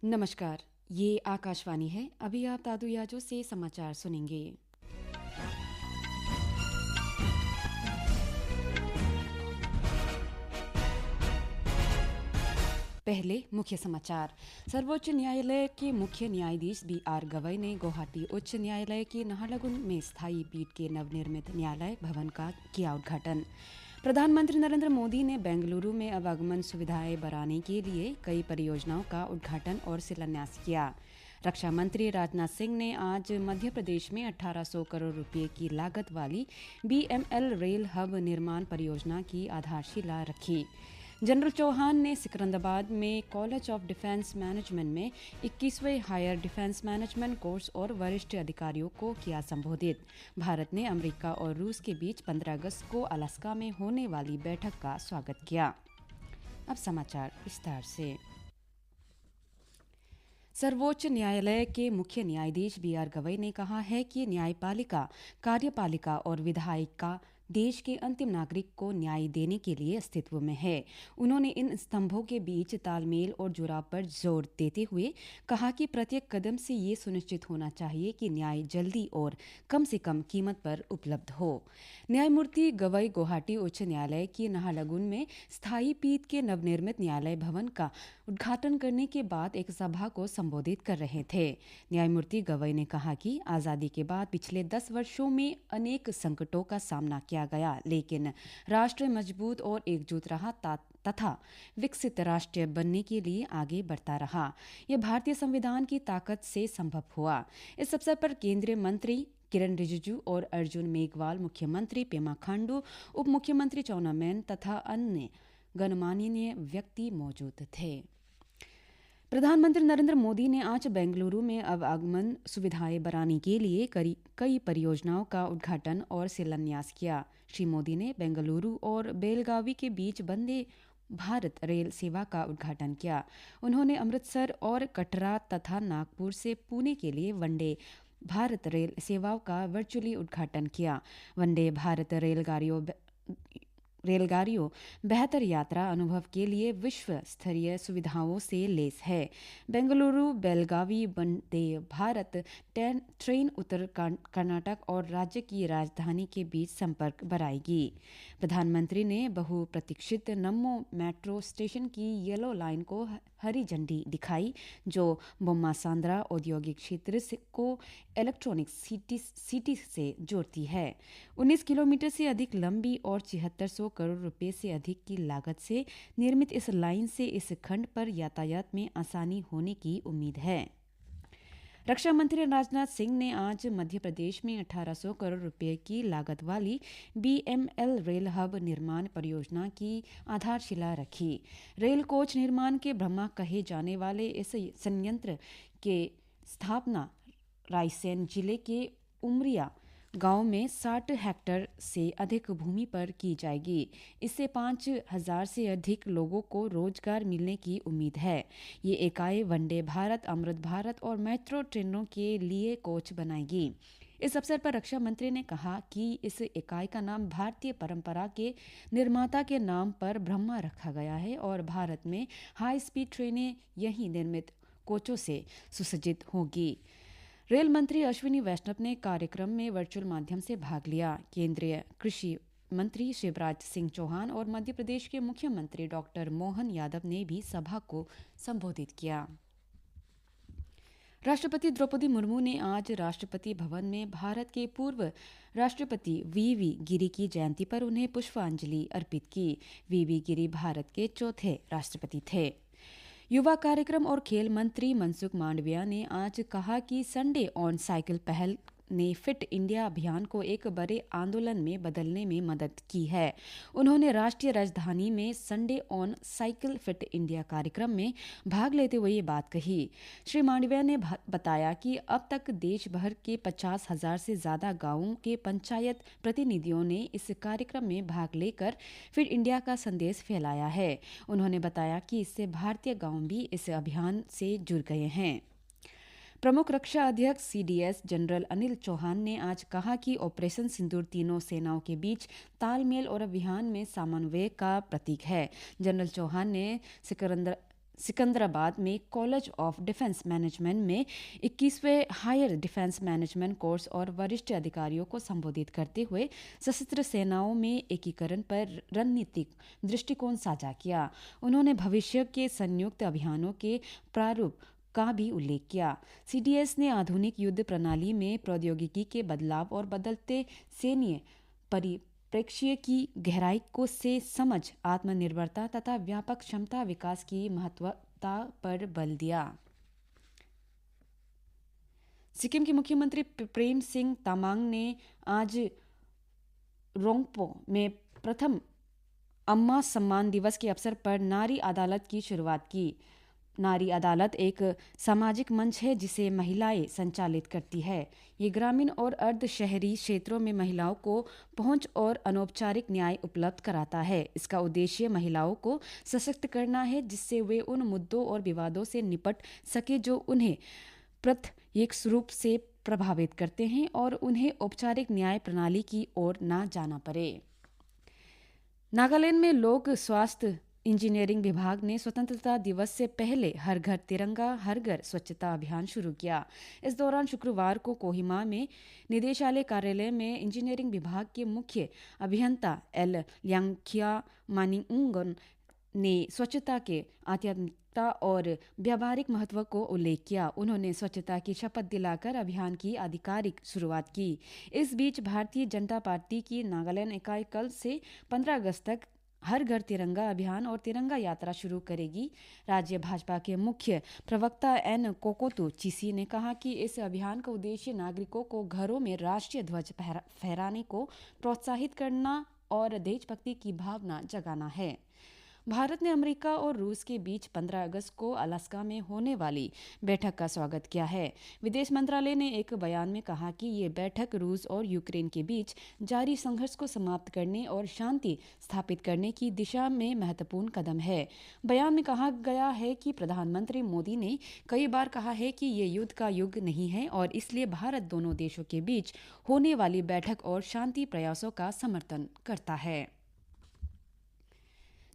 नमस्कार, ये आकाशवाणी है। अभी आप दादू याजो से समाचार सुनेंगे। पहले मुख्य समाचार। सर्वोच्च न्यायालय के मुख्य न्यायाधीश BR गवई ने गुवाहाटी उच्च न्यायालय के नाहरलगुन में स्थायी पीठ के नवनिर्मित न्यायालय भवन का किया उद्घाटन। प्रधानमंत्री नरेंद्र मोदी ने बेंगलुरु में आवागमन सुविधाएं बढ़ाने के लिए कई परियोजनाओं का उद्घाटन और शिलान्यास किया। रक्षा मंत्री राजनाथ सिंह ने आज मध्य प्रदेश में 1800 करोड़ रुपए की लागत वाली BML रेल हब निर्माण परियोजना की आधारशिला रखी। जनरल चौहान ने सिकंदराबाद में कॉलेज ऑफ डिफेंस मैनेजमेंट में 21वें हायर डिफेंस मैनेजमेंट कोर्स और वरिष्ठ अधिकारियों को किया संबोधित। भारत ने अमेरिका और रूस के बीच 15 अगस्त को अलास्का में होने वाली बैठक का स्वागत किया। अब समाचार विस्तार से। सर्वोच्च न्यायालय के मुख्य न्यायाधीश BR गवई ने कहा है कि न्यायपालिका, कार्यपालिका और विधायिका देश के अंतिम नागरिक को न्याय देने के लिए अस्तित्व में है। उन्होंने इन स्तंभों के बीच तालमेल और जुड़ाव पर जोर देते हुए कहा कि प्रत्येक कदम से ये सुनिश्चित होना चाहिए कि न्याय जल्दी और कम से कम कीमत पर उपलब्ध हो। न्यायमूर्ति गवई गुवाहाटी उच्च न्यायालय की नाहरलगुन में स्थायी पीठ के नवनिर्मित न्यायालय भवन का उद्घाटन करने के बाद एक सभा को संबोधित कर रहे थे। न्यायमूर्ति गवई ने कहा कि आज़ादी के बाद पिछले 10 वर्षों में अनेक संकटों का सामना किया गया, लेकिन राष्ट्र मजबूत और एकजुट रहा तथा विकसित राष्ट्र बनने के लिए आगे बढ़ता रहा। यह भारतीय संविधान की ताकत से संभव हुआ। इस अवसर पर केंद्रीय मंत्री किरण रिजिजू और अर्जुन मेघवाल, मुख्यमंत्री पेमा खांडू, उप मुख्यमंत्री चाउना मैन तथा अन्य गणमान्य व्यक्ति मौजूद थे। प्रधानमंत्री नरेंद्र मोदी ने आज बेंगलुरु में आवागमन सुविधाएं बढ़ाने के लिए कई परियोजनाओं का उद्घाटन और शिलान्यास किया। श्री मोदी ने बेंगलुरु और बेलगावी के बीच वंदे भारत रेल सेवा का उद्घाटन किया। उन्होंने अमृतसर और कटरा तथा नागपुर से पुणे के लिए वंदे भारत रेल सेवाओं का वर्चुअली उद्घाटन किया। वंदे भारत रेलगाड़ियों बेहतर यात्रा अनुभव के लिए विश्व स्तरीय सुविधाओं से लैस है। बेंगलुरु बेलगावी वंदे भारत ट्रेन उत्तर कर्नाटक और राज्य की राजधानी के बीच संपर्क बढ़ाएगी। प्रधानमंत्री ने बहुप्रतीक्षित नमो मेट्रो स्टेशन की येलो लाइन को हरी झंडी दिखाई, जो बोम्मासांद्रा औद्योगिक क्षेत्र को इलेक्ट्रॉनिक सिटी से जोड़ती है। 19 किलोमीटर से अधिक लंबी और 7600 करोड़ रुपए से अधिक की लागत से निर्मित इस लाइन से इस खंड पर यातायात में आसानी होने की उम्मीद है। रक्षा मंत्री राजनाथ सिंह ने आज मध्य प्रदेश में 1800 करोड़ रुपए की लागत वाली BML रेल हब निर्माण परियोजना की आधारशिला रखी। रेल कोच निर्माण के ब्रह्मा कहे जाने वाले इस संयंत्र के स्थापना रायसेन जिले के उमरिया गांव में 60 हेक्टेयर से अधिक भूमि पर की जाएगी। इससे 5000 से अधिक लोगों को रोजगार मिलने की उम्मीद है। ये इकाई वंदे भारत, अमृत भारत और मेट्रो ट्रेनों के लिए कोच बनाएगी। इस अवसर पर रक्षा मंत्री ने कहा कि इस इकाई का नाम भारतीय परंपरा के निर्माता के नाम पर ब्रह्मा रखा गया है और भारत में हाई स्पीड ट्रेनें यहीं निर्मित कोचों से सुसज्जित होगी। रेल मंत्री अश्विनी वैष्णव ने कार्यक्रम में वर्चुअल माध्यम से भाग लिया। केंद्रीय कृषि मंत्री शिवराज सिंह चौहान और मध्य प्रदेश के मुख्यमंत्री डॉक्टर मोहन यादव ने भी सभा को संबोधित किया। राष्ट्रपति द्रौपदी मुर्मू ने आज राष्ट्रपति भवन में भारत के पूर्व राष्ट्रपति VV गिरी की जयंती पर उन्हें पुष्पांजलि अर्पित की। VV गिरी भारत के चौथे राष्ट्रपति थे। युवा कार्यक्रम और खेल मंत्री मनसुख मांडविया ने आज कहा कि संडे ऑन साइकिल पहल ने फिट इंडिया अभियान को एक बड़े आंदोलन में बदलने में मदद की है। उन्होंने राष्ट्रीय राजधानी में Sunday on cycle fit India कार्यक्रम में भाग लेते हुए ये बात कही। श्री मांडविया ने बताया कि अब तक देश भर के 50,000 से ज़्यादा गांवों के पंचायत प्रतिनिधियों ने इस कार्यक्रम में भाग लेकर फिट इंडिया का संदेश फैलाया है। उन्होंने बताया कि इससे भारतीय गांव भी इस अभियान से जुड़ गए हैं। प्रमुख रक्षा अध्यक्ष CDS जनरल अनिल चौहान ने आज कहा कि ऑपरेशन सिंदूर तीनों सेनाओं के बीच तालमेल और अभियान में समन्वय का प्रतीक है। जनरल चौहान ने सिकंदराबाद में कॉलेज ऑफ डिफेंस मैनेजमेंट में 21वें हायर डिफेंस मैनेजमेंट कोर्स और वरिष्ठ अधिकारियों को संबोधित करते हुए सशस्त्र सेनाओं में एकीकरण पर रणनीतिक दृष्टिकोण साझा किया। उन्होंने भविष्य के संयुक्त अभियानों के प्रारूप का भी उल्लेख किया। सीडीएस ने आधुनिक युद्ध प्रणाली में प्रौद्योगिकी के बदलाव और बदलते सैन्य परिप्रेक्ष्य की गहराई को से समझ, आत्मनिर्भरता तथा व्यापक क्षमता विकास की महत्वता पर बल दिया। सिक्किम के मुख्यमंत्री प्रेम सिंह तामांग ने आज रोंगपो में प्रथम अम्मा सम्मान दिवस के अवसर पर नारी अदालत की शुरुआत की। नारी अदालत एक सामाजिक मंच है जिसे महिलाएं संचालित करती है। ये ग्रामीण और अर्ध शहरी क्षेत्रों में महिलाओं को पहुंच और अनौपचारिक न्याय उपलब्ध कराता है। इसका उद्देश्य महिलाओं को सशक्त करना है जिससे वे उन मुद्दों और विवादों से निपट सके जो उन्हें प्रत्यक्ष रूप से प्रभावित करते हैं और उन्हें औपचारिक न्याय प्रणाली की ओर न जाना पड़े। नागालैंड में लोक स्वास्थ्य इंजीनियरिंग विभाग ने स्वतंत्रता दिवस से पहले हर घर तिरंगा हर घर स्वच्छता अभियान शुरू किया। इस दौरान शुक्रवार को कोहिमा में निदेशालय कार्यालय में इंजीनियरिंग विभाग के मुख्य अभियंता एल ल्यांगखिया मानिंगन ने स्वच्छता के आध्यात्मिकता और व्यावहारिक महत्व को उल्लेख किया। उन्होंने स्वच्छता की शपथ दिलाकर अभियान की आधिकारिक शुरुआत की। इस बीच भारतीय जनता पार्टी की नागालैंड इकाई कल से 15 अगस्त तक हर घर तिरंगा अभियान और तिरंगा यात्रा शुरू करेगी। राज्य भाजपा के मुख्य प्रवक्ता एन कोकोतु चिसी ने कहा कि इस अभियान का उद्देश्य नागरिकों को घरों में राष्ट्रीय ध्वज फहराने को प्रोत्साहित करना और देशभक्ति की भावना जगाना है। भारत ने अमेरिका और रूस के बीच 15 अगस्त को अलास्का में होने वाली बैठक का स्वागत किया है। विदेश मंत्रालय ने एक बयान में कहा कि ये बैठक रूस और यूक्रेन के बीच जारी संघर्ष को समाप्त करने और शांति स्थापित करने की दिशा में महत्वपूर्ण कदम है। बयान में कहा गया है कि प्रधानमंत्री मोदी ने कई बार कहा है कि ये युद्ध का युग नहीं है और इसलिए भारत दोनों देशों के बीच होने वाली बैठक और शांति प्रयासों का समर्थन करता है।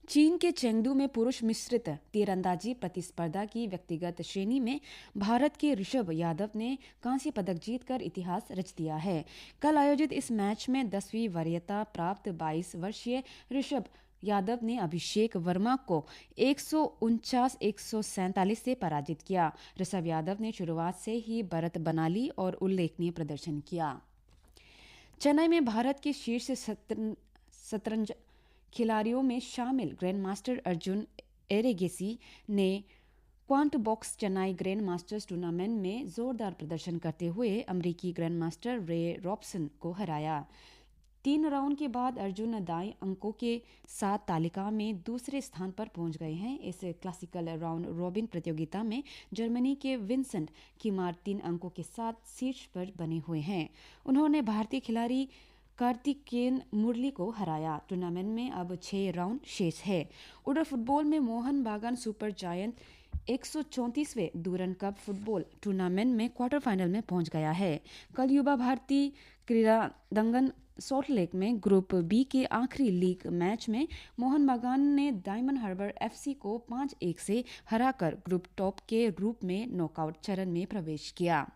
चीन के चेंगडू में पुरुष मिश्रित तीरंदाजी प्रतिस्पर्धा की व्यक्तिगत श्रेणी में भारत के ऋषभ यादव ने कांस्य पदक जीतकर इतिहास रच दिया है। कल आयोजित इस मैच में 10वीं वरीयता प्राप्त 22 वर्षीय ऋषभ यादव ने अभिषेक वर्मा को 149-147 से पराजित किया। ऋषभ यादव ने शुरुआत से ही बढ़त बना ली और उल्लेखनीय प्रदर्शन किया। चेन्नई में भारत के शीर्ष शतरंज खिलाड़ियों में शामिल ग्रैंड मास्टर अर्जुन एरेगेसी ने quant box Chennai grand masters tournament में जोरदार प्रदर्शन करते हुए अमेरिकी ग्रैंड मास्टर रे रॉबसन को हराया। 3 राउंड के बाद अर्जुन दाई अंकों के साथ तालिका में दूसरे स्थान पर पहुंच गए हैं। इस क्लासिकल राउंड रॉबिन प्रतियोगिता में जर्मनी के विंसेंट कीमार 3 अंकों के साथ शीर्ष पर बने हुए हैं। उन्होंने भारतीय खिलाड़ी कार्तिकेयन मुरली को हराया। टूर्नामेंट में अब 6 राउंड शेष है। उधर फुटबॉल में मोहन बागान सुपर जायंट 134वें डूरन कप फुटबॉल टूर्नामेंट में क्वार्टर फाइनल में पहुंच गया है। कल युवा भारती क्रीड़ांगन सॉल्ट लेक में ग्रुप बी के आखिरी लीग मैच में मोहन बागान ने डायमंड हार्बर एफसी को 5-1 से हराकर ग्रुप टॉप के रूप में नॉकआउट चरण में प्रवेश किया।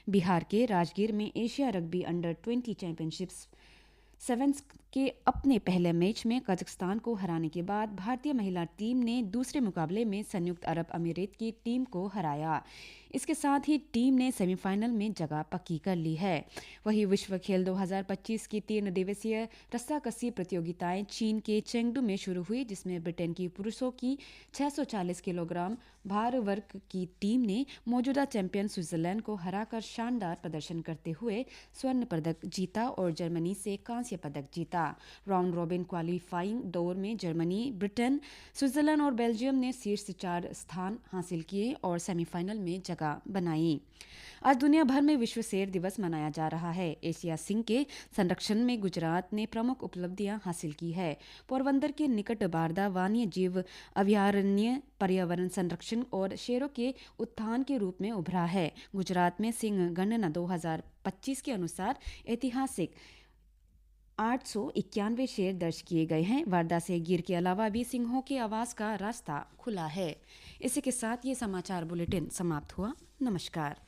बिहार के राजगीर में एशिया रग्बी अंडर 20 चैंपियनशिप्स 7 के अपने पहले मैच में कजाकिस्तान को हराने के बाद भारतीय महिला टीम ने दूसरे मुकाबले में संयुक्त अरब अमीरात की टीम को हराया। इसके साथ ही टीम ने सेमीफाइनल में जगह पक्की कर ली है। वहीं विश्व खेल 2025 की 3 दिवसीय रस्साकसी प्रतियोगिताएं चीन के चेंगडू में शुरू हुई, जिसमें ब्रिटेन की पुरुषों की 640 किलोग्राम भार वर्ग की टीम ने मौजूदा चैंपियन स्विट्जरलैंड को हराकर शानदार प्रदर्शन करते हुए स्वर्ण पदक जीता और जर्मनी से कांस्य पदक जीता। राउंड रॉबिन क्वालिफाइंग दौर में जर्मनी, ब्रिटेन, स्विट्जरलैंड और बेल्जियम ने शीर्ष 4 स्थान हासिल किए और सेमीफाइनल में जगह बनाई। आज दुनिया भर में विश्व शेर दिवस मनाया जा रहा है। एशिया सिंह के संरक्षण में गुजरात ने प्रमुख उपलब्धियां हासिल की है। पोरबंदर के निकट बारदा वन्य जीव अभयारण्य पर्यावरण संरक्षण और शेरों के उत्थान के रूप में उभरा है। गुजरात में सिंह गणना 2025 के अनुसार ऐतिहासिक 891 शेर दर्ज किए गए हैं। वारदा से गिर के अलावा भी सिंहों के आवास का रास्ता खुला है। इसी के साथ ये समाचार बुलेटिन समाप्त हुआ। नमस्कार।